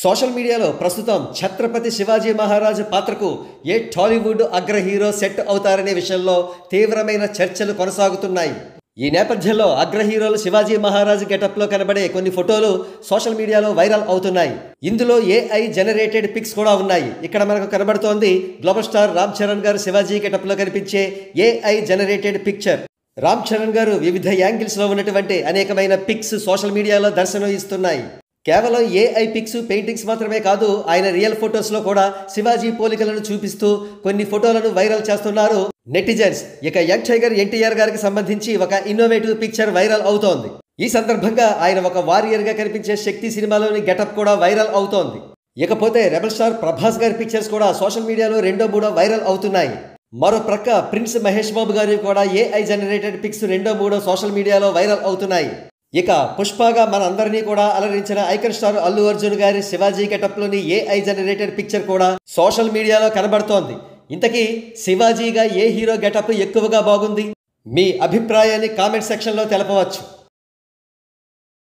Social మీడియాలో ప్రస్తుతం ఛత్రపతి శివాజీ మహారాజు పాత్రకు ఏ టాలీవుడ్ అగ్ర హీరో సెట్ అవుతారనే విషయంలో తీవ్రమైన చర్చలు కొనసాగుతున్నాయి. ఈ నేపథ్యంలో అగ్ర హీరోలు శివాజీ మహారాజు గెటప్లో కనబడే కొన్ని ఫోటోలు సోషల్ మీడియాలో వైరల్ అవుతున్నాయి. ఇందులో ఏఐ జనరేటెడ్ పిక్స్ కూడా ఉన్నాయి. ఇక్కడ మనకు కనబడుతోంది గ్లోబల్ స్టార్ రామ్ చరణ్ గారు శివాజీ గెటప్లో కనిపించే AI generated picture. Ram Charan గారు వివిధ యాంగిల్స్లో ఉన్నటువంటి అనేకమైన పిక్స్ సోషల్ మీడియాలో దర్శనం ఇస్తున్నాయి. కేవలం ఏఐ పిక్స్ పెయింటింగ్స్ మాత్రమే కాదు, ఆయన రియల్ ఫొటోస్లో కూడా శివాజీ పోలికలను చూపిస్తూ కొన్ని ఫోటోలను వైరల్ చేస్తున్నారు నెటిజన్స్. ఇక యంగ్ టైగర్ ఎన్టీఆర్ గారికి సంబంధించి ఒక ఇన్నోవేటివ్ పిక్చర్ వైరల్ అవుతోంది. ఈ సందర్భంగా ఆయన ఒక వారియర్గా కనిపించే శక్తి సినిమాలోని గెటప్ కూడా వైరల్ అవుతోంది. ఇకపోతే రెబల్ స్టార్ ప్రభాస్ గారి పిక్చర్స్ కూడా సోషల్ మీడియాలో రెండో మూడో వైరల్ అవుతున్నాయి. మరో ప్రక్క ప్రిన్స్ మహేష్ బాబు గారి కూడా ఏఐ జనరేటెడ్ పిక్స్ రెండో మూడో సోషల్ మీడియాలో వైరల్ అవుతున్నాయి. ఇక పుష్పగా మనందరినీ కూడా అలరించిన ఐకన్ స్టార్ అల్లు అర్జున్ గారి శివాజీ గెటప్లోని ఏఐ జనరేటెడ్ పిక్చర్ కూడా సోషల్ మీడియాలో కనబడుతోంది. ఇంతకీ శివాజీగా ఏ హీరో గెటప్ ఎక్కువగా బాగుంది? మీ అభిప్రాయాన్ని కామెంట్ సెక్షన్లో తెలపవచ్చు.